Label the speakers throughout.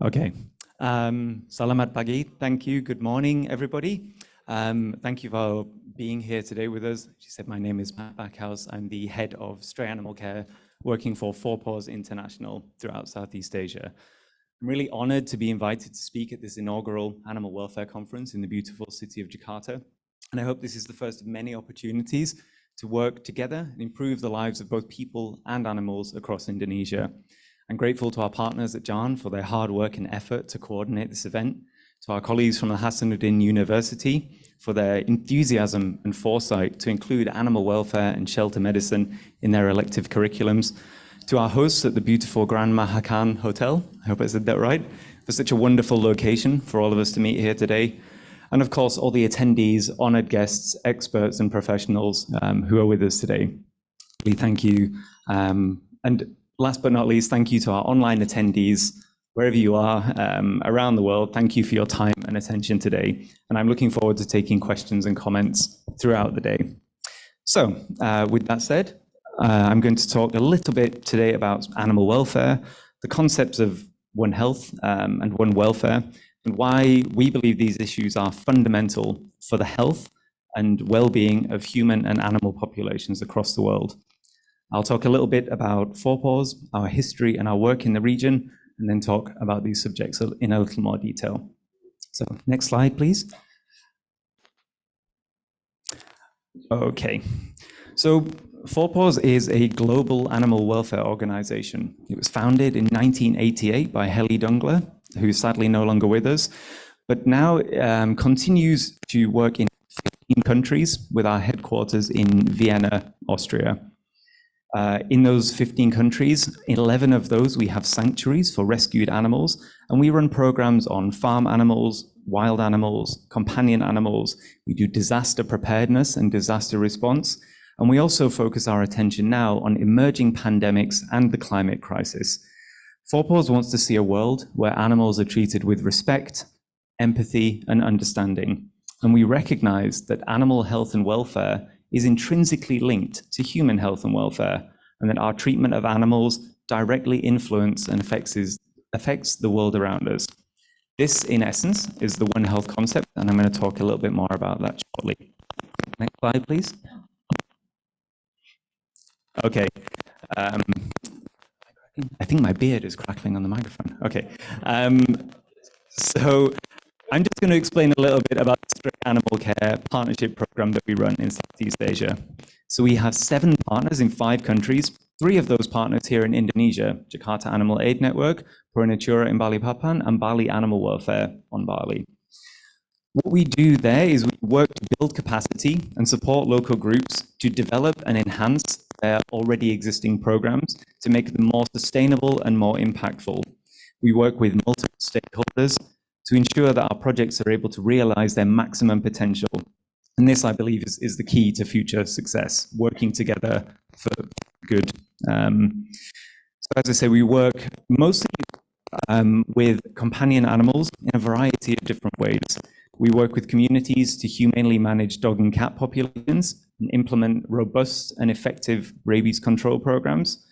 Speaker 1: Okay. Salamat pagi. Thank you. Good morning, everybody. Thank you for being here today with us. She said, my name is Matt Backhouse. I'm the head of stray animal care working for PAWS International throughout Southeast Asia. I'm really honored to be invited to speak at this inaugural animal welfare conference in the beautiful city of Jakarta. And I hope this is the first of many opportunities to work together and improve the lives of both people and animals across Indonesia. I'm grateful to our partners at JAN for their hard work and effort to coordinate this event, to our colleagues from the Hasanuddin University for their enthusiasm and foresight to include animal welfare and shelter medicine in their elective curriculums, to our hosts at the beautiful Grand Mahakan Hotel, I hope I said that right, for such a wonderful location for all of us to meet here today, and of course all the attendees, honored guests, experts and professionals who are with us today. Really thank you. And last but not least, thank you to our online attendees, wherever you are around the world. Thank you for your time and attention today. And I'm looking forward to taking questions and comments throughout the day. So with that said, I'm going to talk a little bit today about animal welfare, the concepts of One Health and One Welfare, and why we believe these issues are fundamental for the health and well-being of human and animal populations across the world. I'll talk a little bit about PAWS, our history and our work in the region, and then talk about these subjects in a little more detail. So next slide, please. Okay, so PAWS is a global animal welfare organization. It was founded in 1988 by Heli Dungler, who's sadly no longer with us, but now continues to work in 15 countries with our headquarters in Vienna, Austria. In those 15 countries, 11 of those we have sanctuaries for rescued animals, and we run programs on farm animals, wild animals, companion animals. We do disaster preparedness and disaster response, and we also focus our attention now on emerging pandemics and the climate crisis. PAWS wants to see a world where animals are treated with respect, empathy, and understanding, and we recognize that animal health and welfare is intrinsically linked to human health and welfare, and that our treatment of animals directly influences and affects the world around us. This, in essence, is the One Health concept, and I'm going to talk a little bit more about that shortly. Next slide, please. Okay. I think my beard is crackling on the microphone. Okay. So I'm just going to explain a little bit about the stray animal care partnership program that we run in Southeast Asia. So we have 7 partners in 5 countries, 3 of those partners here in Indonesia, Jakarta Animal Aid Network, Purnatura in Balikpapan, and Bali Animal Welfare on Bali. What we do there is we work to build capacity and support local groups to develop and enhance their already existing programs to make them more sustainable and more impactful. We work with multiple stakeholders to ensure that our projects are able to realize their maximum potential. And this, I believe, is the key to future success, working together for good. So as I say, we work mostly with companion animals in a variety of different ways. We work with communities to humanely manage dog and cat populations and implement robust and effective rabies control programs.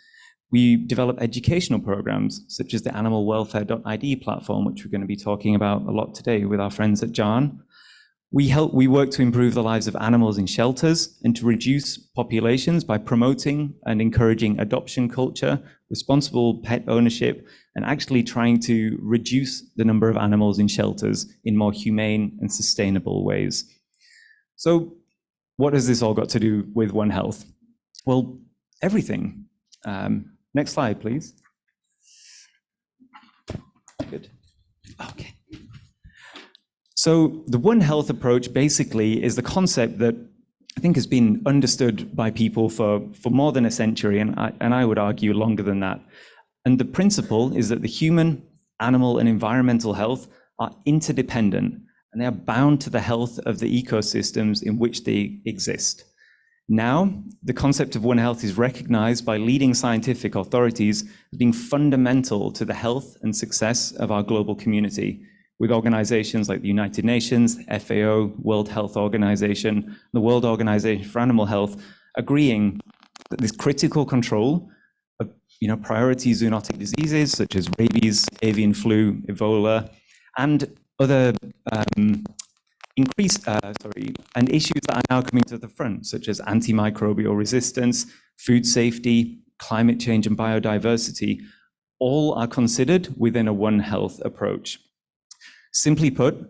Speaker 1: We develop educational programs, such as the animalwelfare.id platform, which we're going to be talking about a lot today with our friends at JAN. We work to improve the lives of animals in shelters and to reduce populations by promoting and encouraging adoption culture, responsible pet ownership, and actually trying to reduce the number of animals in shelters in more humane and sustainable ways. So what has this all got to do with One Health? Well, everything. Next slide, please. Good. Okay. So the One Health approach basically is the concept that I think has been understood by people for more than a century, and I would argue longer than that. And the principle is that the human, animal, and environmental health are interdependent, and they are bound to the health of the ecosystems in which they exist. Now, the concept of One Health is recognized by leading scientific authorities as being fundamental to the health and success of our global community, with organizations like the United Nations, FAO, World Health Organization, the World Organization for Animal Health, agreeing that this critical control of priority zoonotic diseases such as rabies, avian flu, Ebola, and other and issues that are now coming to the front, such as antimicrobial resistance, food safety, climate change, and biodiversity, all are considered within a One Health approach. Simply put,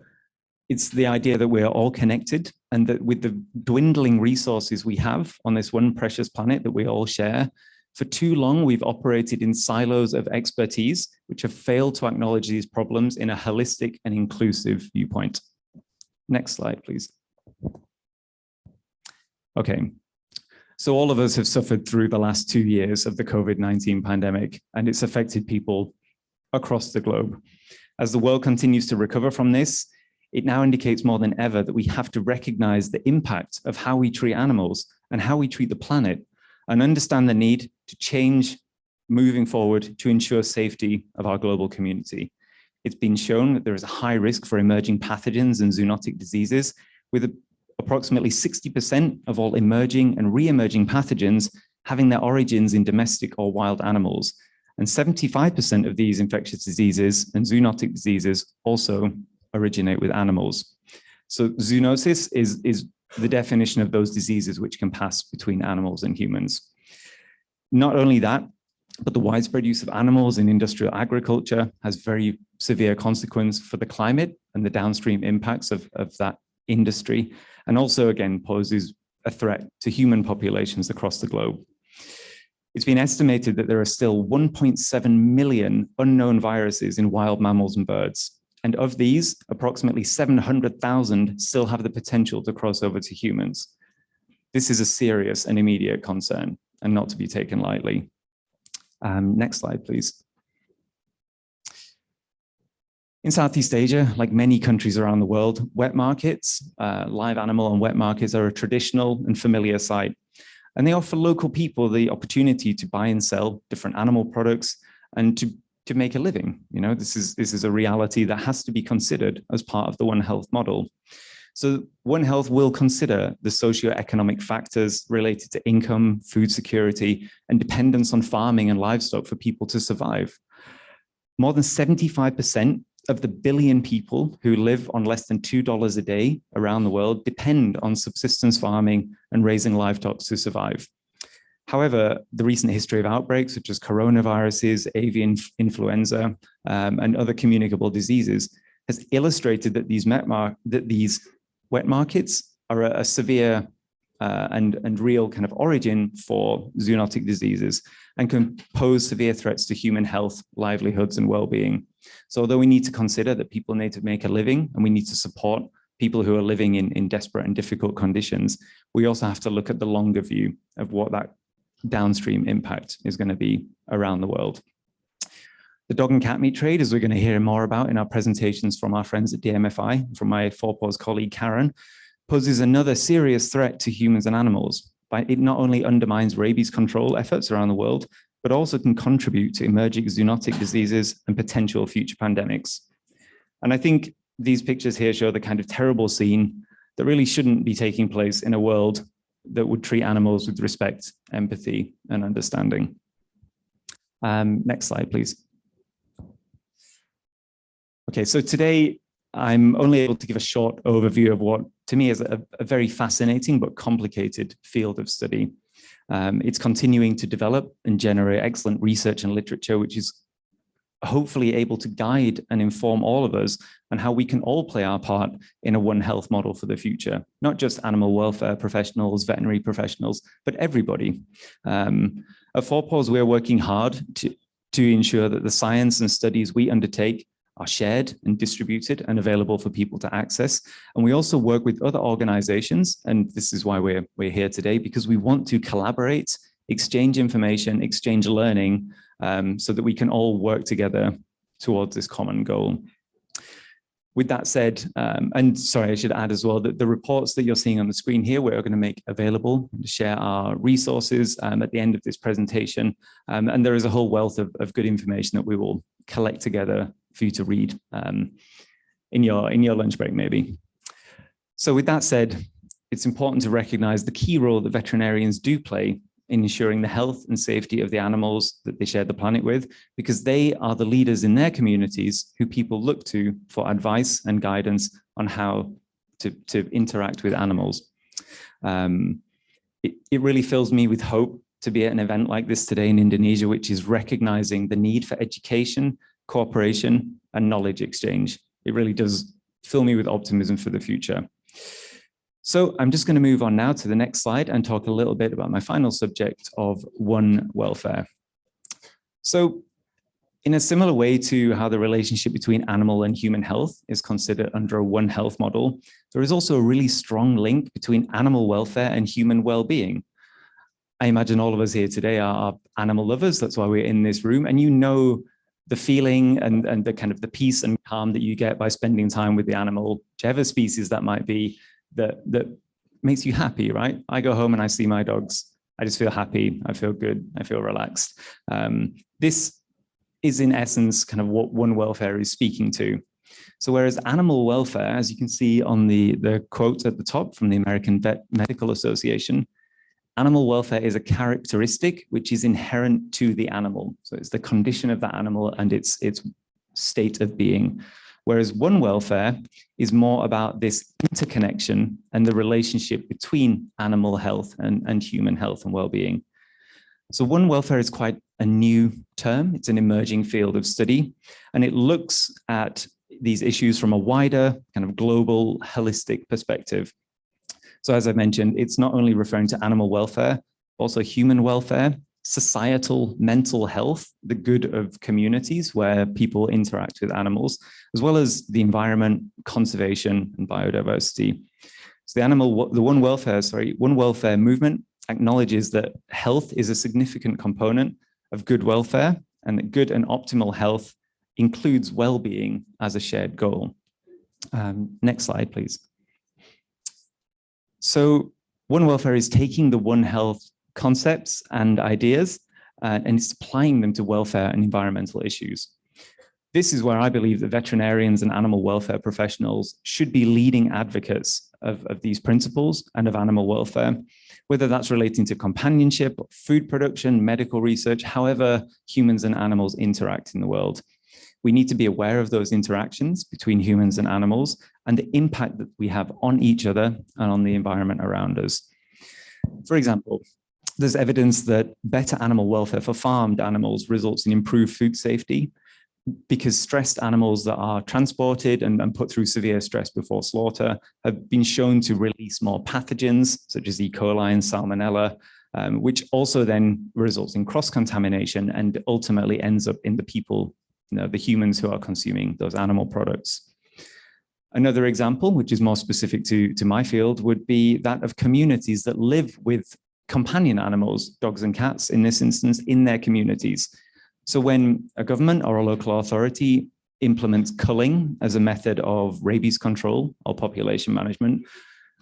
Speaker 1: it's the idea that we're all connected and that with the dwindling resources we have on this one precious planet that we all share, for too long we've operated in silos of expertise which have failed to acknowledge these problems in a holistic and inclusive viewpoint. Next slide, please. Okay, so all of us have suffered through the last 2 years of the COVID-19 pandemic, and it's affected people across the globe. As the world continues to recover from this, it now indicates more than ever that we have to recognize the impact of how we treat animals and how we treat the planet, and understand the need to change moving forward to ensure safety of our global community. It's been shown that there is a high risk for emerging pathogens and zoonotic diseases, with approximately 60% of all emerging and re-emerging pathogens having their origins in domestic or wild animals. And 75% of these infectious diseases and zoonotic diseases also originate with animals. So zoonosis is the definition of those diseases which can pass between animals and humans. Not only that, but the widespread use of animals in industrial agriculture has very severe consequence for the climate and the downstream impacts of that industry, and also again poses a threat to human populations across the globe. It's been estimated that there are still 1.7 million unknown viruses in wild mammals and birds. And of these, approximately 700,000 still have the potential to cross over to humans. This is a serious and immediate concern and not to be taken lightly. Next slide, please. In Southeast Asia, like many countries around the world, wet markets, live animal and wet markets are a traditional and familiar sight. And they offer local people the opportunity to buy and sell different animal products and to make a living. This is a reality that has to be considered as part of the One Health model. So One Health will consider the socioeconomic factors related to income, food security, and dependence on farming and livestock for people to survive. More than 75% of the billion people who live on less than $2 a day around the world depend on subsistence farming and raising livestock to survive. However, the recent history of outbreaks such as coronaviruses, avian influenza, and other communicable diseases has illustrated that these wet markets are a severe and real kind of origin for zoonotic diseases and can pose severe threats to human health, livelihoods, and well-being. So although we need to consider that people need to make a living and we need to support people who are living in desperate and difficult conditions, we also have to look at the longer view of what that downstream impact is going to be around the world. The dog and cat meat trade, as we're going to hear more about in our presentations from our friends at DMFI, from my PAWS colleague Karen, poses another serious threat to humans and animals. It not only undermines rabies control efforts around the world, but also can contribute to emerging zoonotic diseases and potential future pandemics. And I think these pictures here show the kind of terrible scene that really shouldn't be taking place in a world that would treat animals with respect, empathy, and understanding. Next slide, please. Okay, so today I'm only able to give a short overview of what to me is a very fascinating but complicated field of study. It's continuing to develop and generate excellent research and literature, which is hopefully able to guide and inform all of us on how we can all play our part in a One Health model for the future, not just animal welfare professionals, veterinary professionals, but everybody. At PAWS, we're working hard to ensure that the science and studies we undertake are shared and distributed and available for people to access. And we also work with other organizations, and this is why we're here today, because we want to collaborate, exchange information, exchange learning, so that we can all work together towards this common goal. With that said, and sorry, I should add as well that the reports that you're seeing on the screen here, we're going to make available to share our resources at the end of this presentation. And there is a whole wealth of good information that we will collect together for you to read in your lunch break, maybe. So with that said, it's important to recognize the key role that veterinarians do play in ensuring the health and safety of the animals that they share the planet with, because they are the leaders in their communities who people look to for advice and guidance on how to interact with animals. It really fills me with hope to be at an event like this today in Indonesia, which is recognizing the need for education, cooperation, and knowledge exchange. It really does fill me with optimism for the future. So I'm just going to move on now to the next slide and talk a little bit about my final subject of One welfare. So in a similar way to how the relationship between animal and human health is considered under a One Health model, there is also a really strong link between animal welfare and human well-being. I imagine all of us here today are animal lovers. That's why we're in this room. And you know the feeling and the kind of the peace and calm that you get by spending time with the animal, whichever species that might be, that makes you happy, right? I go home and I see my dogs. I just feel happy. I feel good. I feel relaxed. This is in essence kind of what One welfare is speaking to. So whereas animal welfare, as you can see on the quote at the top from the American Vet Medical Association, animal welfare is a characteristic which is inherent to the animal. So it's the condition of that animal and its state of being. Whereas One welfare is more about this interconnection and the relationship between animal health and human health and well-being. So One welfare is quite a new term. It's an emerging field of study, and it looks at these issues from a wider kind of global holistic perspective. So as I mentioned, it's not only referring to animal welfare, also human welfare, societal mental health, the good of communities where people interact with animals, as well as the environment, conservation, and biodiversity. So the One welfare movement acknowledges that health is a significant component of good welfare, and that good and optimal health includes well-being as a shared goal. Next slide, please. So One welfare is taking the One Health concepts and ideas and it's applying them to welfare and environmental issues. This is where I believe that veterinarians and animal welfare professionals should be leading advocates of these principles and of animal welfare, whether that's relating to companionship, food production, medical research, however humans and animals interact in the world. We need to be aware of those interactions between humans and animals and the impact that we have on each other and on the environment around us. For example, there's evidence that better animal welfare for farmed animals results in improved food safety because stressed animals that are transported and put through severe stress before slaughter have been shown to release more pathogens such as E. coli and Salmonella, which also then results in cross-contamination and ultimately ends up in the people, the humans who are consuming those animal products. Another example, which is more specific to my field, would be that of communities that live with companion animals, dogs and cats in this instance, in their communities. So when a government or a local authority implements culling as a method of rabies control or population management,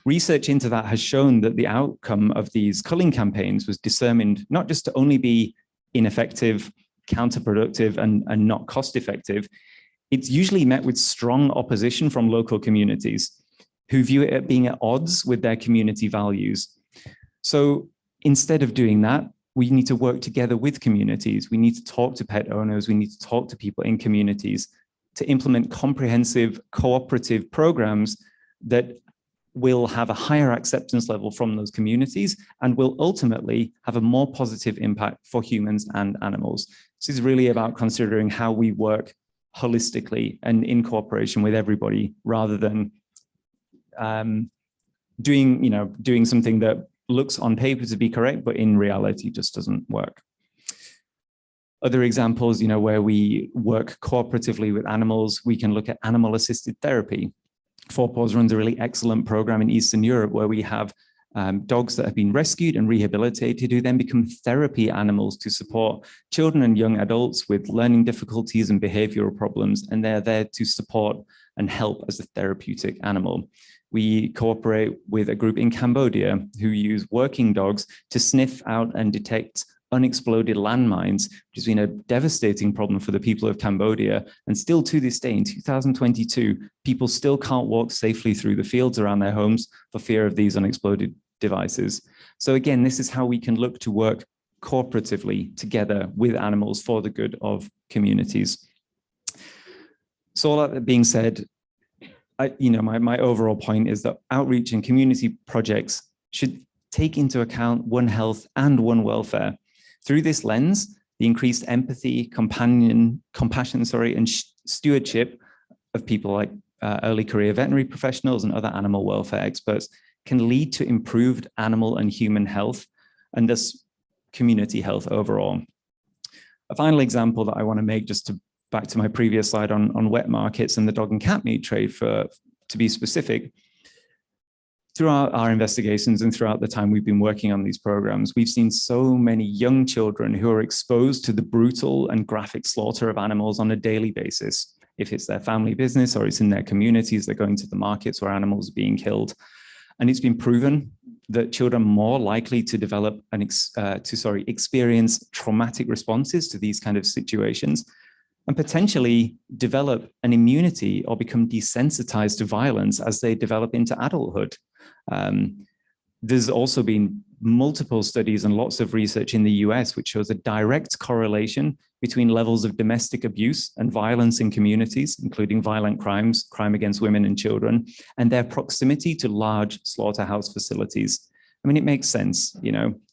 Speaker 1: research into that has shown that the outcome of these culling campaigns was determined not just to only be ineffective, counterproductive, and not cost effective. It's usually met with strong opposition from local communities who view it as being at odds with their community values. So instead of doing that, we need to work together with communities. We need to talk to pet owners. We need to talk to people in communities to implement comprehensive cooperative programs that will have a higher acceptance level from those communities and will ultimately have a more positive impact for humans and animals. This is really about considering how we work holistically and in cooperation with everybody rather than doing something that looks on paper to be correct, but in reality just doesn't work. Other examples, where we work cooperatively with animals, we can look at animal-assisted therapy. PAWS runs a really excellent program in Eastern Europe where we have dogs that have been rescued and rehabilitated who then become therapy animals to support children and young adults with learning difficulties and behavioral problems, and they're there to support and help as a therapeutic animal. We cooperate with a group in Cambodia who use working dogs to sniff out and detect unexploded landmines, which has been a devastating problem for the people of Cambodia. And still to this day, in 2022, people still can't walk safely through the fields around their homes for fear of these unexploded devices. So again, this is how we can look to work cooperatively together with animals for the good of communities. So all that being said, my overall point is that outreach and community projects should take into account One Health and One Welfare. Through this lens, the increased empathy, compassion, and stewardship of people like early career veterinary professionals and other animal welfare experts can lead to improved animal and human health, and thus community health overall. A final example that I want to make, just to back to my previous slide on wet markets and the dog and cat meat trade, to be specific. Throughout our investigations and throughout the time we've been working on these programs, we've seen so many young children who are exposed to the brutal and graphic slaughter of animals on a daily basis. If it's their family business or it's in their communities, they're going to the markets where animals are being killed. And it's been proven that children are more likely to develop experience traumatic responses to these kind of situations, and potentially develop an immunity or become desensitized to violence as they develop into adulthood. There's also been multiple studies and lots of research in the US which shows a direct correlation between levels of domestic abuse and violence in communities, including violent crimes, crime against women and children, and their proximity to large slaughterhouse facilities. I mean, it makes sense,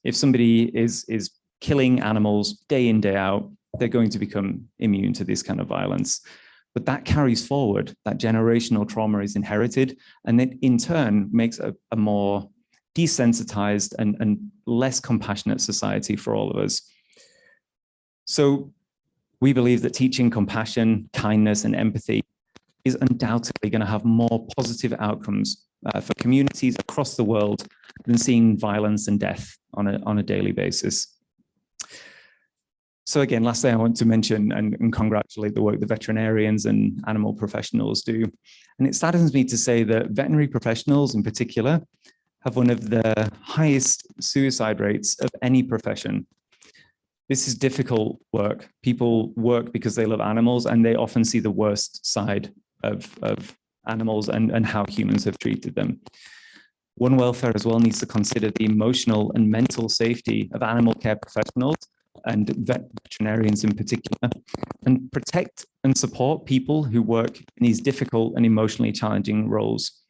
Speaker 1: if somebody is killing animals day in, day out, they're going to become immune to this kind of violence. But that carries forward, that generational trauma is inherited, and it in turn makes a more desensitized and less compassionate society for all of us. So we believe that teaching compassion, kindness, and empathy is undoubtedly going to have more positive outcomes for communities across the world than seeing violence and death on a daily basis. So again, lastly, I want to mention and congratulate the work the veterinarians and animal professionals do. And it saddens me to say that veterinary professionals in particular have one of the highest suicide rates of any profession. This is difficult work. People work because they love animals, and they often see the worst side of animals and how humans have treated them. One Welfare as well needs to consider the emotional and mental safety of animal care professionals and veterinarians in particular, and protect and support people who work in these difficult and emotionally challenging roles.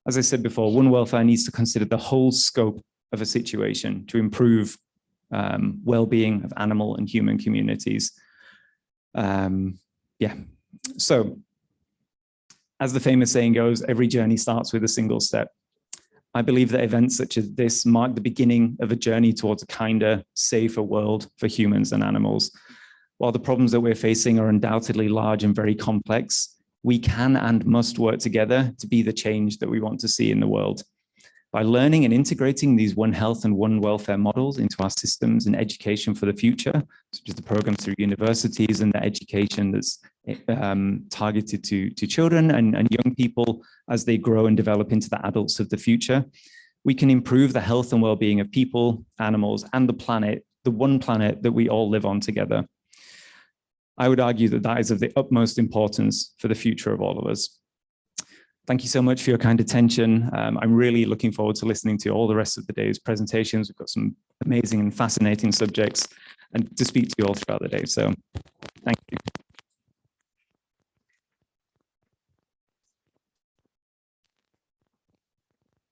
Speaker 1: As I said before, One Welfare needs to consider the whole scope of a situation to improve well-being of animal and human communities. So as the famous saying goes, every journey starts with a single step. I believe that events such as this mark the beginning of a journey towards a kinder, safer world for humans and animals. While the problems that we're facing are undoubtedly large and very complex, we can and must work together to be the change that we want to see in the world. By learning and integrating these One Health and One Welfare models into our systems and education for the future, such as the programs through universities and the education that's targeted to children and young people as they grow and develop into the adults of the future, we can improve the health and well-being of people, animals, and the planet, the one planet that we all live on together. I would argue that that is of the utmost importance for the future of all of us. Thank you so much for your kind attention. I'm really looking forward to listening to all the rest of the day's presentations. We've got some amazing and fascinating subjects, and to speak to you all throughout the day. So thank you.